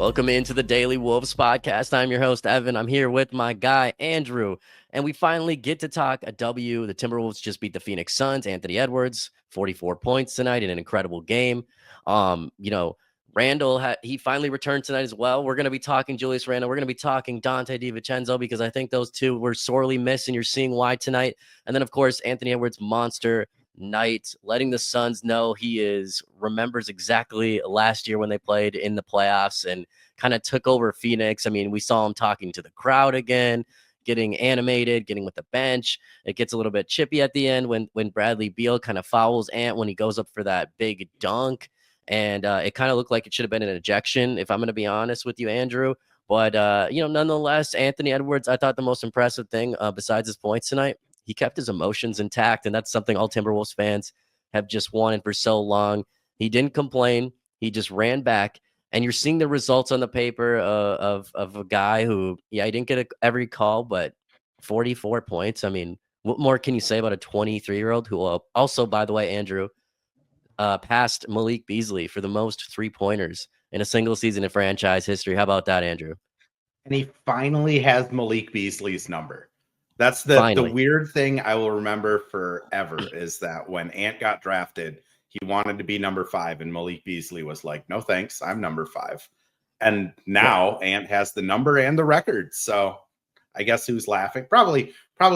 Welcome into the Daily Wolves podcast. I'm your host, Evan. I'm here with my guy, Andrew. And we finally get to talk a W. The Timberwolves just beat the Phoenix Suns. Anthony Edwards, 44 points tonight in an incredible game. Randle, he finally returned tonight as well. We're going to be talking Julius Randle. We're going to be talking Donte DiVincenzo because I think those two were sorely missed, and you're seeing why tonight. And then, of course, Anthony Edwards, monster night, letting the Suns know remembers exactly last year when they played in the playoffs and kind of took over Phoenix. I mean, we saw him talking to the crowd again, getting animated, getting with the bench. It gets a little bit chippy at the end when Bradley Beal kind of fouls Ant when he goes up for that big dunk. And it kind of looked like it should have been an ejection, if I'm going to be honest with you, Andrew. But, nonetheless, Anthony Edwards, I thought the most impressive thing besides his points tonight, he kept his emotions intact, and that's something all Timberwolves fans have just wanted for so long. He didn't complain. He just ran back, and you're seeing the results on the paper of a guy who, he didn't get every call, but 44 points. I mean, what more can you say about a 23-year-old who also, by the way, Andrew, passed Malik Beasley for the most three-pointers in a single season in franchise history. How about that, Andrew? And he finally has Malik Beasley's number. That's the Finally. weird thing I will remember forever is that when Ant got drafted, he wanted to be number 5, and Malik Beasley was like, no, thanks, I'm number 5. And now Ant has the number and the record. So I guess who's laughing? Probably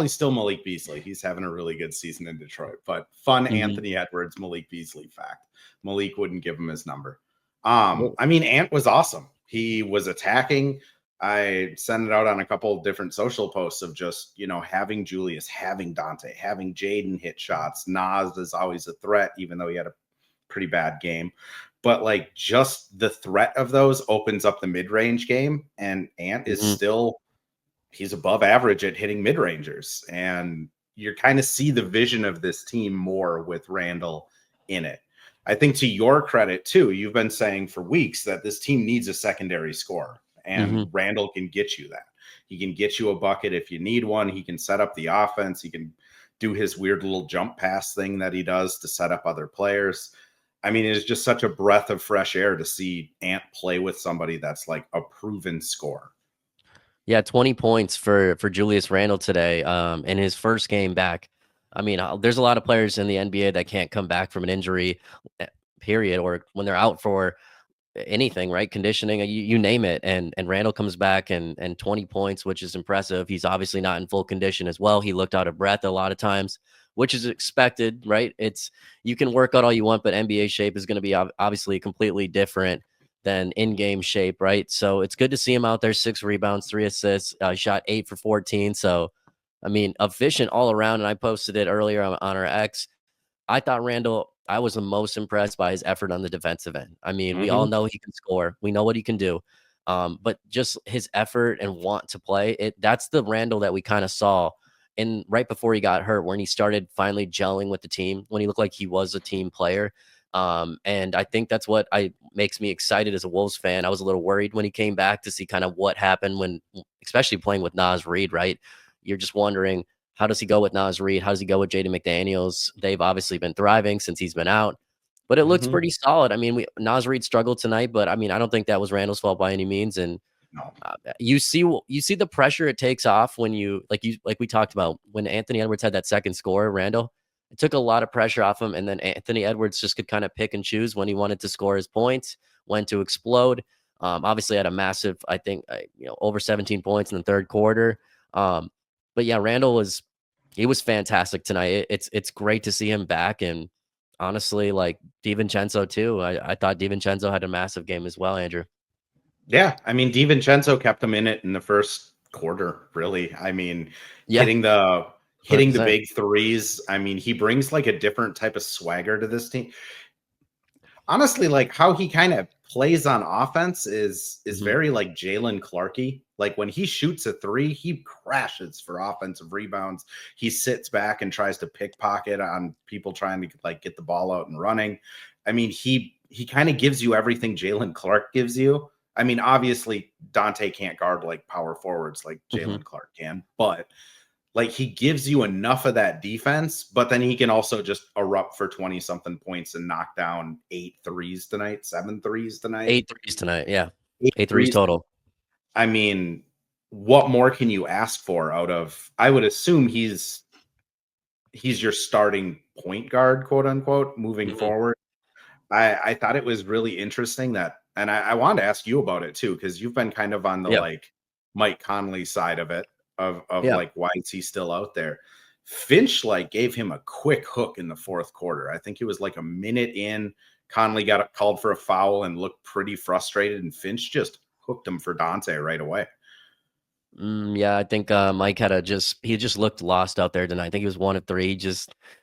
still Malik Beasley. He's having a really good season in Detroit. But fun Anthony Edwards, Malik Beasley fact. Malik wouldn't give him his number. I mean, Ant was awesome. He was attacking. I sent it out on a couple of different social posts of just, having Julius, having Donte, having Jaden hit shots. Nas is always a threat, even though he had a pretty bad game. But like just the threat of those opens up the mid-range game, and Ant is still, he's above average at hitting mid-rangers. And you kind of see the vision of this team more with Randle in it. I think to your credit too, you've been saying for weeks that this team needs a secondary scorer. And Randle can get you that. He can get you a bucket if you need one. He can set up the offense. He can do his weird little jump pass thing that he does to set up other players. I mean, it's just such a breath of fresh air to see Ant play with somebody that's like a proven scorer. Yeah, 20 points for Julius Randle today in his first game back. I mean, there's a lot of players in the NBA that can't come back from an injury, period, or when they're out for anything, right? Conditioning, you name it. And Randle comes back and 20 points, which is impressive. He's obviously not in full condition as well. He looked out of breath a lot of times, which is expected, right? You can work out all you want, but NBA shape is going to be obviously completely different than in-game shape, right? So it's good to see him out there. 6 rebounds, 3 assists, shot 8 for 14. So, I mean, efficient all around. And I posted it earlier on our X. I thought Randle, I was the most impressed by his effort on the defensive end. I mean, we all know he can score. We know what he can do. But just his effort and want to play, that's the Randle that we kind of saw right before he got hurt, when he started finally gelling with the team, when he looked like he was a team player. And I think that's what makes me excited as a Wolves fan. I was a little worried when he came back to see kind of what happened especially playing with Nas Reed, right? You're just wondering, how does he go with Nas Reed? How does he go with Jaden McDaniels? They've obviously been thriving since he's been out, but it looks pretty solid. I mean, Nas Reed struggled tonight, but I mean, I don't think that was Randle's fault by any means. And you see the pressure it takes off when like we talked about, when Anthony Edwards had that second score, Randle, it took a lot of pressure off him. And then Anthony Edwards just could kind of pick and choose when he wanted to score his points, when to explode. Obviously had a massive, I think, over 17 points in the third quarter. But yeah, Randle was fantastic tonight. It's great to see him back. And honestly, like DiVincenzo too. I thought DiVincenzo had a massive game as well, Andrew. Yeah, I mean, DiVincenzo kept him in it in the first quarter, really. I mean, hitting the 100%. big threes. I mean, he brings like a different type of swagger to this team. Honestly, like how he kind of plays on offense is very like Jalen Clark-y. Like when he shoots a 3, he crashes for offensive rebounds. He sits back and tries to pickpocket on people trying to like get the ball out and running. I mean, he kind of gives you everything Jalen Clark gives you. I mean, obviously Donte can't guard like power forwards like Jalen Clark can, but like he gives you enough of that defense, but then he can also just erupt for 20-something points and knock down 8 threes tonight, 7 threes tonight. 8 threes tonight, yeah. 8 8 threes threes. total. I mean, what more can you ask for out of I would assume he's your starting point guard, quote unquote, moving Mhm. forward. I thought it was really interesting that, and I wanted to ask you about it too, because you've been kind of on the Yeah. like Mike Conley side of it, of Yeah. like why is he still out there? Finch like gave him a quick hook in the fourth quarter. I think it was like a minute in. Conley got called for a foul and looked pretty frustrated, and Finch just hooked him for Donte right away. Yeah, I think Mike had he just looked lost out there tonight. I think he was 1 of 3.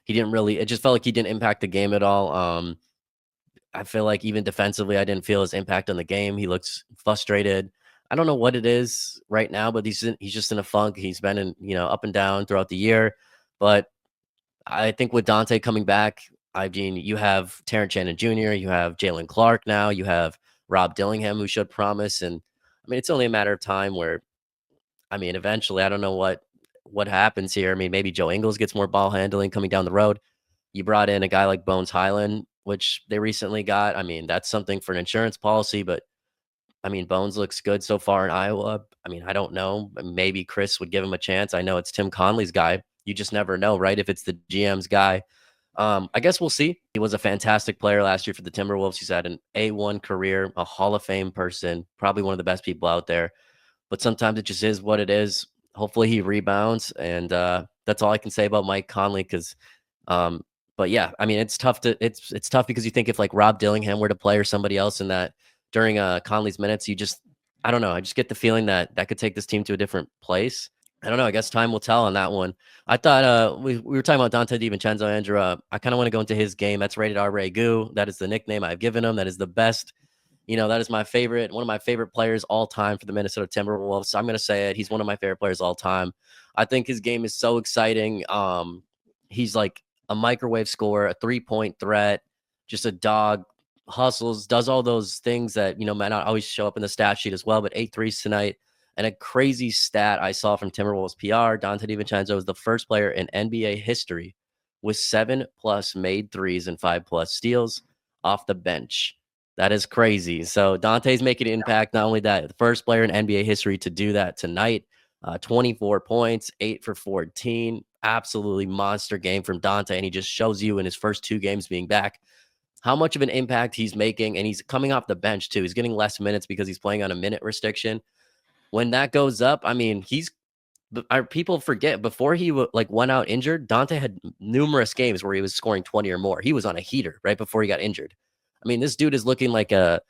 He didn't really. It just felt like he didn't impact the game at all. I feel like even defensively, I didn't feel his impact on the game. He looks frustrated. I don't know what it is right now, but he's just in a funk. He's been in up and down throughout the year, but I think with Donte coming back, I mean, you have Terrence Shannon Jr., you have Jalen Clark now, you have Rob Dillingham, who showed promise, and I mean, it's only a matter of time where I mean, eventually, I don't know what happens here. I mean, maybe Joe Ingles gets more ball handling coming down the road. You brought in a guy like Bones Highland, which they recently got. I mean, that's something for an insurance policy, but I mean, Bones looks good so far in Iowa. I mean, I don't know. Maybe Chris would give him a chance. I know it's Tim Conley's guy. You just never know, right? If it's the GM's guy. I guess we'll see. He was a fantastic player last year for the Timberwolves. He's had an A1 career, a Hall of Fame person, probably one of the best people out there, but sometimes it just is what it is. Hopefully he rebounds, and that's all I can say about Mike Conley. Because, but yeah, I mean it's tough it's tough because you think if like Rob Dillingham were to play or somebody else in that during Conley's minutes, you just I don't know. I just get the feeling that that could take this team to a different place. I don't know. I guess time will tell on that one. I thought we were talking about Donte DiVincenzo, Andrew. I kind of want to go into his game. That's rated R Ray Goo. That is the nickname I've given him. That is the best. That is my favorite, one of my favorite players all time for the Minnesota Timberwolves. So I'm going to say it. He's one of my favorite players all time. I think his game is so exciting. He's like a microwave scorer, a 3-point threat, just a dog, hustles, does all those things that, might not always show up in the stat sheet as well, but 8 threes tonight. And a crazy stat I saw from Timberwolves PR, Donte DiVincenzo is the first player in NBA history with 7+ made threes and 5+ steals off the bench. That is crazy. So Dante's making an impact. Not only that, the first player in NBA history to do that tonight. 24 points, 8 for 14. Absolutely monster game from Donte. And he just shows you in his first 2 games being back how much of an impact he's making. And he's coming off the bench too. He's getting less minutes because he's playing on a minute restriction. When that goes up, I mean, people forget before he went out injured, Donte had numerous games where he was scoring 20 or more. He was on a heater right before he got injured. I mean, this dude is looking like the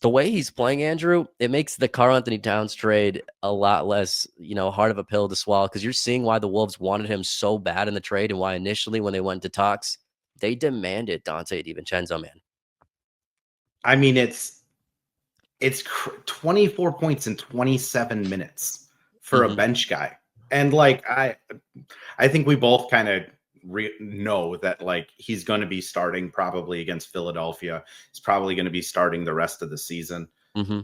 way he's playing, Andrew, it makes the Karl Anthony Towns trade a lot less, hard of a pill to swallow because you're seeing why the Wolves wanted him so bad in the trade and why initially when they went to talks, they demanded Donte DiVincenzo, man. I mean, it's 24 points in 27 minutes for a Hmm. bench guy. And like I think we both kind of know that like he's going to be starting probably against Philadelphia. He's probably going to be starting the rest of the season. Hmm.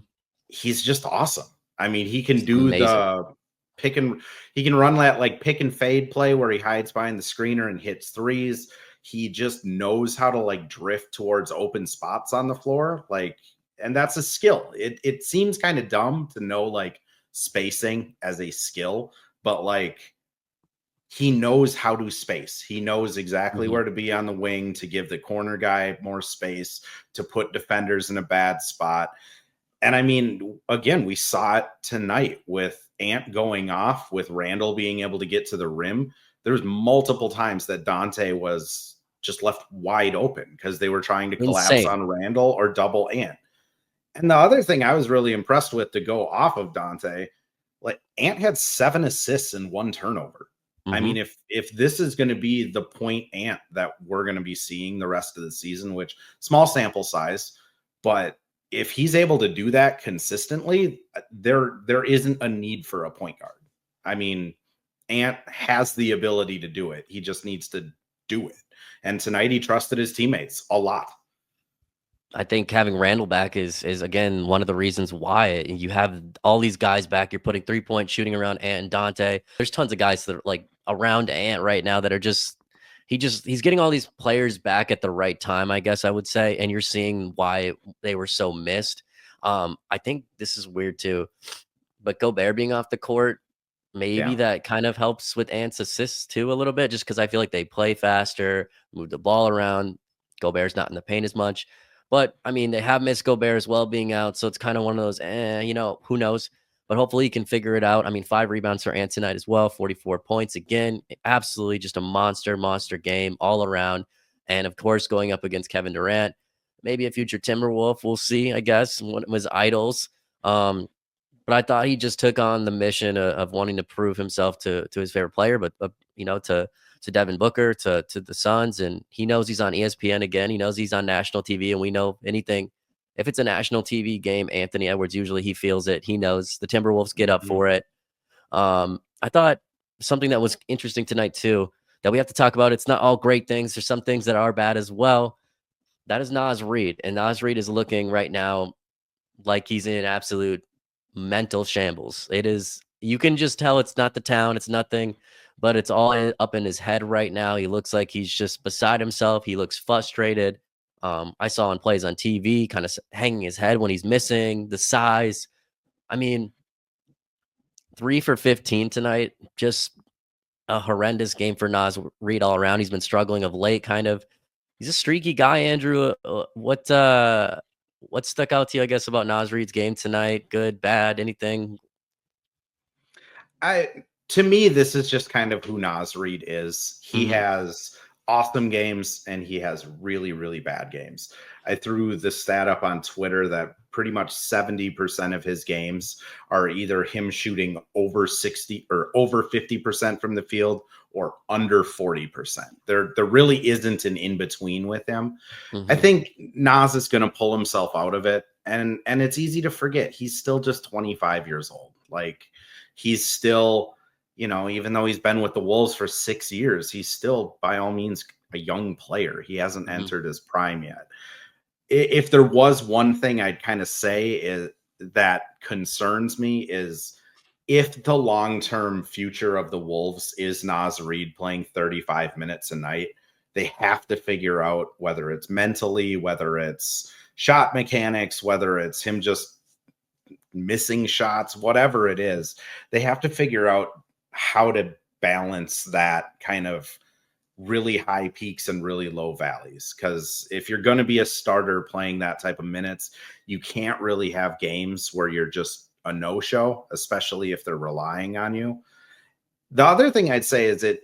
He's just awesome. I mean, he can He's do amazing. the pick and he can run that like pick and fade play where he hides behind the screener and hits threes. He just knows how to like drift towards open spots on the floor. Like, and that's a skill. It seems kind of dumb to know like spacing as a skill, but like he knows how to space. He knows exactly Hmm. where to be on the wing to give the corner guy more space, to put defenders in a bad spot. And I mean, again, we saw it tonight with Ant going off, with Randle being able to get to the rim. There was multiple times that Donte was just left wide open because they were trying to collapse Insane. on Randle or double Ant. And the other thing I was really impressed with to go off of Donte, like Ant had 7 assists and 1 turnover. I Hmm. mean, if this is going to be the point Ant that we're going to be seeing the rest of the season, which small sample size, but if he's able to do that consistently, there isn't a need for a point guard. I mean, Ant has the ability to do it. He just needs to do it. And tonight he trusted his teammates a lot. I think having Randle back is again one of the reasons why you have all these guys back. You're putting 3-point shooting around Ant and Donte. There's tons of guys that are like around Ant right now that are he's getting all these players back at the right time, I guess I would say. And you're seeing why they were so missed. I think this is weird too, but Gobert being off the court, maybe Yeah. that kind of helps with Ant's assists too a little bit, just because I feel like they play faster, move the ball around. Gobert's not in the paint as much. But I mean, they have missed Gobert as well being out. So it's kind of one of those, who knows? But hopefully he can figure it out. I mean, 5 rebounds for Ant tonight as well, 44 points. Again, absolutely just a monster game all around. And of course, going up against Kevin Durant, maybe a future Timberwolf. We'll see, I guess, one of his idols. But I thought he just took on the mission of wanting to prove himself to his favorite player, but to Devin Booker, to the Suns, and he knows he's on ESPN again. He knows he's on national TV, and we know anything. If it's a national TV game, Anthony Edwards usually he feels it. He knows the Timberwolves get up Mhm. for it. I thought something that was interesting tonight too that we have to talk about. It's not all great things. There's some things that are bad as well. That is Nas Reed, and Nas Reed is looking right now like he's in absolute mental shambles. It is, you can just tell it's not the town, it's nothing, but it's all up in his head right now. He looks like he's just beside himself. He looks frustrated. I saw him plays on TV, kind of hanging his head when he's missing the size. I mean, 3 for 15 tonight, just a horrendous game for Nas Reed all around. He's been struggling of late, kind of. He's a streaky guy, Andrew. What stuck out to you, I guess, about Nas Reed's game tonight? Good, bad, anything? I To me, this is just kind of who Nas Reed is. He Mhm, has awesome games and he has really, really bad games. I threw the stat up on Twitter that pretty much 70% of his games are either him shooting over 60 or over 50% from the field or under 40%. There really isn't an in-between with him. I mhm. think Nas is going to pull himself out of it, and it's easy to forget he's still just 25 years old. Like, he's still, even though he's been with the Wolves for 6 years, he's still by all means a young player. He hasn't Mhm. entered his prime yet. If there was one thing I'd kind of say is that concerns me is if the long-term future of the Wolves is Nas Reed playing 35 minutes a night, they have to figure out whether it's mentally, whether it's shot mechanics, whether it's him just missing shots, whatever it is, they have to figure out how to balance that kind of really high peaks and really low valleys. Because if you're going to be a starter playing that type of minutes, you can't really have games where you're just a no show, especially if they're relying on you. The other thing I'd say is that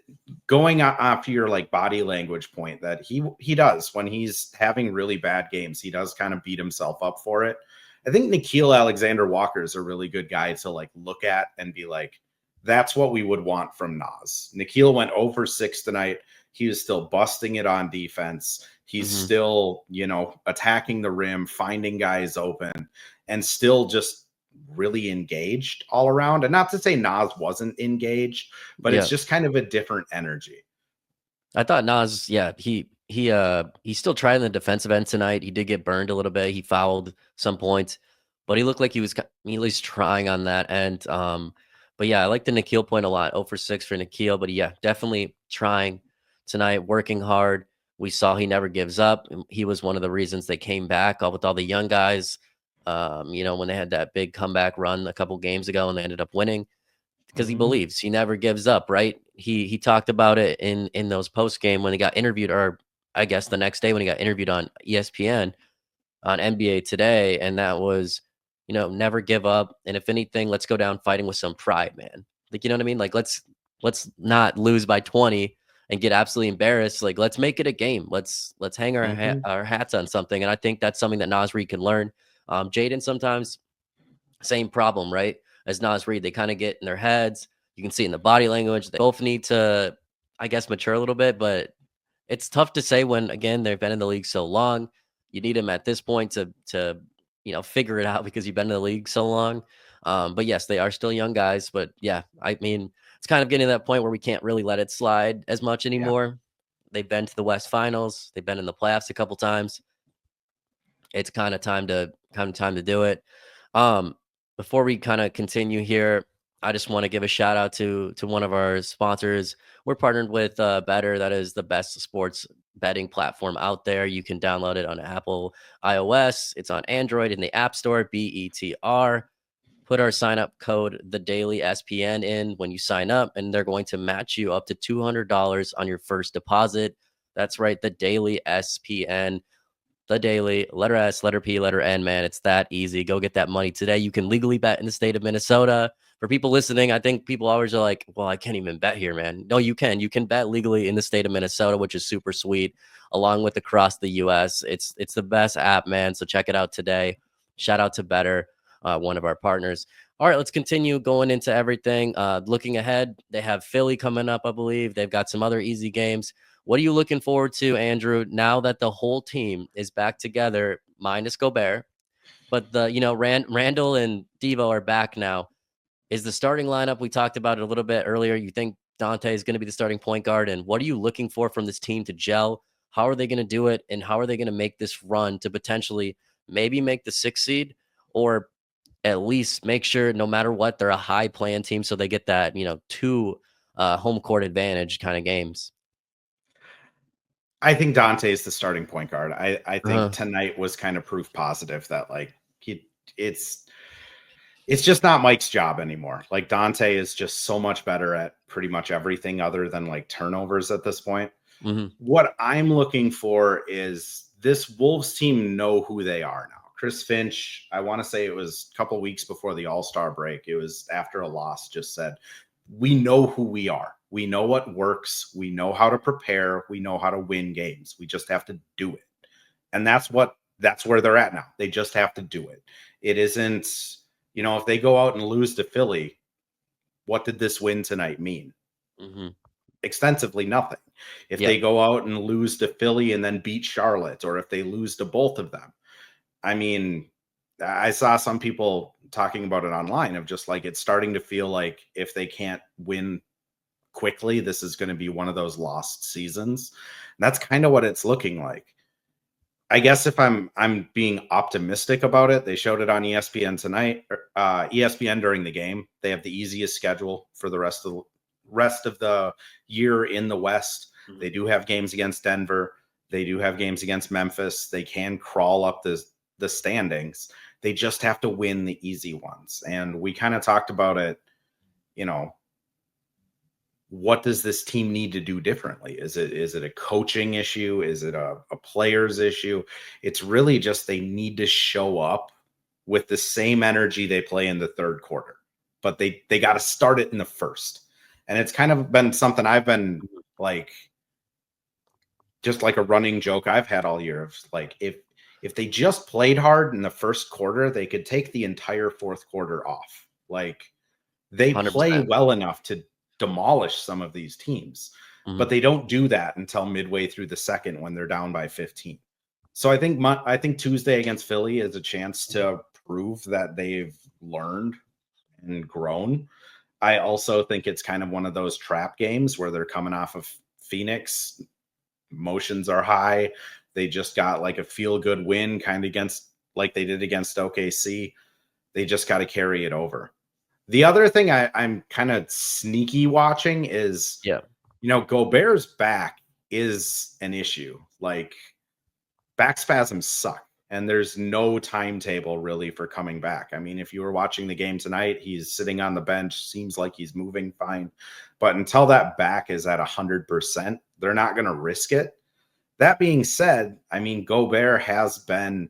going off your like body language point, that he does when he's having really bad games, he does kind of beat himself up for it. I think Nikhil Alexander Walker is a really good guy to like look at and be like, that's what we would want from Nas. Nikhil went over 6 tonight. He was still busting it on defense. He's Mhm. still, attacking the rim, finding guys open, and still just really engaged all around. And not to say Nas wasn't engaged, but it's Yeah. just kind of a different energy. I thought Nas, yeah, he's still trying the defensive end tonight. He did get burned a little bit. He fouled some points, but he looked like he was at least trying on that end. But yeah, I like the Nikhil point a lot. 0 for 6 for Nikhil, but yeah, definitely trying tonight, working hard. We saw he never gives up. He was one of the reasons they came back all with all the young guys. When they had that big comeback run a couple games ago and they ended up winning because he Mhm. believes he never gives up, right? He talked about it in those post game when he got interviewed, or I guess the next day when he got interviewed on ESPN on NBA Today, and that was, never give up, and if anything, let's go down fighting with some pride, man. Like, you know what I mean? Like, let's not lose by 20 and get absolutely embarrassed. Like, let's make it a game. Let's hang Mhm. our hats on something, and I think that's something that Nas Reed can learn. Jaden sometimes same problem, right? As Nas Reed, they kind of get in their heads. You can see it in the body language. They both need to, I guess, mature a little bit, but it's tough to say when again they've been in the league so long. You need them at this point to figure it out because you've been in the league so long. But yes, they are still young guys. But yeah, I mean, it's kind of getting to that point where we can't really let it slide as much Yeah. anymore. They've been to the West Finals. They've been in the playoffs a couple times. It's kind of time to do it. Um, Before we kind of continue here, I just want to give a shout out to one of our sponsors. We're partnered with Better, that is the best sports betting platform out there. You can download it on Apple iOS. It's on Android in the App Store, BETR. Put our sign up code the Daily SPN in when you sign up, and they're going to match you up to $200 on your first deposit. That's right, the Daily SPN. The Daily, letter S, letter P, letter N, man. It's that easy. Go get that money today. You can legally bet in the state of Minnesota. For people listening, I think people always are like, well, I can't even bet here, man. No, you can. You can bet legally in the state of Minnesota, which is super sweet, along with across the US. It's the best app, man. So check it out today. Shout out to Better, one of our partners. All right, let's continue going into everything. Looking ahead, they have Philly coming up, I believe. They've got some other easy games. What are you looking forward to, Andrew, now that the whole team is back together, minus Gobert, but Randle and Devo are back now? Is the starting lineup, we talked about it a little bit earlier, you think Donte is going to be the starting point guard? And what are you looking for from this team to gel? How are they going to do it? And how are they going to make this run to potentially maybe make the 6th seed, or at least make sure no matter what, they're a high playing team so they get that, 2 home court advantage kind of games? I think Dante is the starting point guard. I think Uh, tonight was kind of proof positive that like it's it's just not Mike's job anymore. Like Dante is just so much better at pretty much everything other than like turnovers at this point. mhm, What I'm looking for is this Wolves team know who they are now. Chris Finch, I want to say it was a couple weeks before the All-Star break. It was after a loss, just said, we know who we are. We know what works. We know how to prepare. We know how to win games. We just have to do it. And that's where they're at now. They just have to do it. It isn't, if they go out and lose to Philly, what did this win tonight mean? mhm. Extensively nothing. If Yep. they go out and lose to Philly and then beat Charlotte, or if they lose to both of them, I mean, I saw some people talking about it online of just like it's starting to feel like if they can't win quickly, this is going to be one of those lost seasons. And that's kind of what it's looking like. I guess if I'm being optimistic about it, they showed it on ESPN tonight, ESPN during the game. They have the easiest schedule for the rest of the year in the West. Mhm. They do have games against Denver. They do have games against Memphis. They can crawl up the standings. They just have to win the easy ones. And we kind of talked about it, you know, what does this team need to do differently? Is it a coaching issue? Is it a players issue? It's really just they need to show up with the same energy they play in the third quarter, but they got to start it in the first. And it's kind of been something I've been like, just like a running joke I've had all year of like, if they just played hard in the first quarter, they could take the entire fourth quarter off. Like they play 100%. well enough to demolish some of these teams, Mhm. but they don't do that until midway through the second when they're down by 15. So I think Tuesday against Philly is a chance to prove that they've learned and grown. I also think it's kind of one of those trap games where they're coming off of Phoenix. Emotions are high. They just got like a feel good win kind of against like they did against OKC. They just got to carry it over. The other thing I'm kind of sneaky watching is, Yeah. Gobert's back is an issue. Like back spasms suck, and there's no timetable really for coming back. I mean, if you were watching the game tonight, he's sitting on the bench, seems like he's moving fine, but until that back is at 100%, they're not going to risk it. That being said, I mean, Gobert has been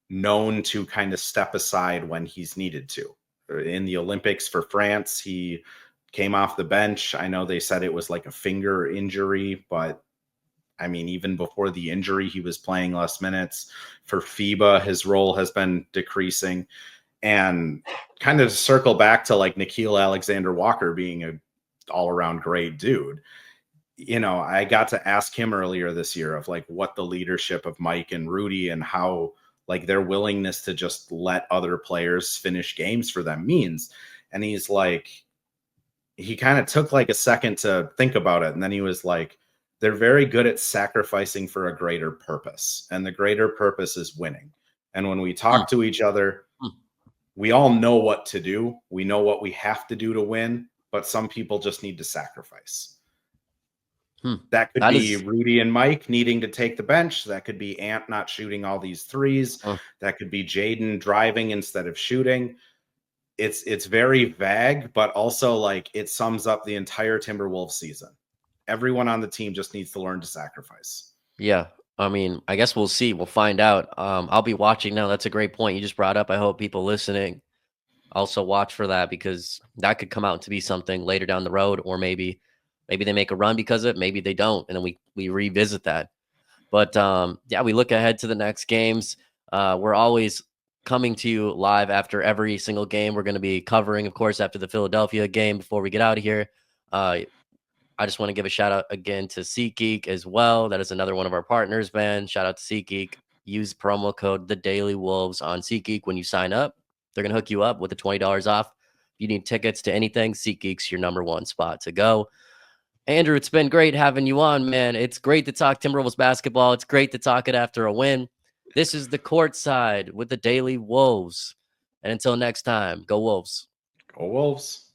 known to kind of step aside when he's needed to. In the Olympics for France, he came off the bench. I know they said it was like a finger injury, but I mean, even before the injury, he was playing less minutes. For FIBA, his role has been decreasing. And kind of circle back to like Nikhil Alexander Walker being a all around great dude. I got to ask him earlier this year of like what the leadership of Mike and Rudy and how like their willingness to just let other players finish games for them means. And he's like, he kind of took like a second to think about it. And then he was like, they're very good at sacrificing for a greater purpose. And the greater purpose is winning. And when we Mm, talk to each other, mm, we all know what to do. We know what we have to do to win, but some people just need to sacrifice. That could That be is, Rudy and Mike needing to take the bench. That could be Ant not shooting all these threes. That could be Jaden driving instead of shooting. It's very vague, but also like it sums up the entire Timberwolves season. Everyone on the team just needs to learn to sacrifice. yeah. I mean, I guess we'll see. We'll find out. I'll be watching now. That's a great point you just brought up. I hope people listening also watch for that, because that could come out to be something later down the road, or maybe they make a run because of it, maybe they don't, and then we revisit that. But yeah, we look ahead to the next games. We're always coming to you live after every single game. We're going to be covering, of course, after the Philadelphia game before we get out of here. I just want to give a shout out again to SeatGeek as well. That is another one of our partners, man. Shout out to SeatGeek. Use promo code The Daily Wolves on SeatGeek when you sign up. They're going to hook you up with the $20 off. If you need tickets to anything, SeatGeek's your number one spot to go. Andrew, it's been great having you on, man. It's great to talk Timberwolves basketball. It's great to talk it after a win. This is the Courtside with the Daily Wolves. And until next time, go Wolves. Go Wolves.